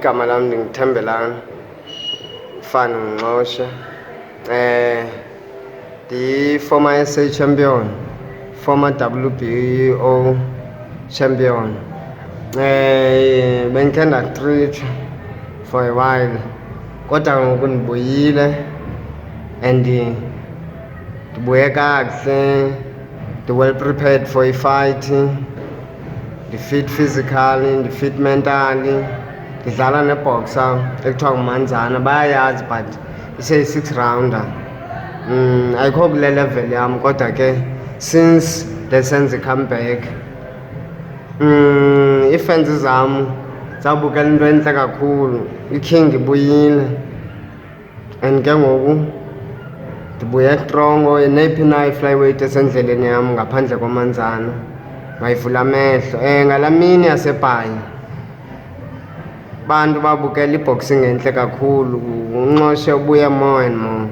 igama lam ndingithembelani Fani Ngqoshe. Ndi-former SA champion, former WBO champion. Bendikhe ndatritsha for a while kodwa ngoku ndibuyile and ndibuye kakuhle, ndi-well prepared for i-fight, ndi-fit physically, ndi-fit mentally. Ndidlala neboxer ekuthiwa nguManzana, bayayazi but ise-6 rounder. Ayikho kule level yam kodwa ke since ndesenza i-comeback ii-fans zam zabukela into entle kakhulu, iking ibuyile and ke ngoku ndibuye strongo. Neyiphi na i-flyweight esendleleni yam ngaphandle koManzana mayivula amehlo. Ngalaa mini yaseBhayi abantu babukela i-boxing entle kakhulu. uNgqoshe ubuye more and more,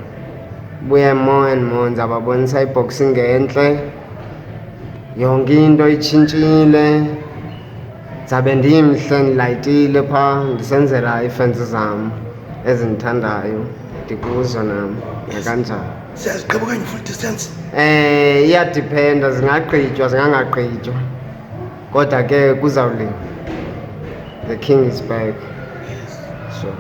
ubuye more and more. Ndizababonisa i-boxing entle, yonke into itshintshile. Ndizabe ndimhle ndilayitile phaa ndisenzela ii-fans zam ezindithandayo, ndikuzo nam nakanjani. Siyazigqiba okanye full distance? Iyadiphenda, zingagqitywa zingangagqitywa kodwa ke kuzawuliwa. The king is back. Yes. Sure.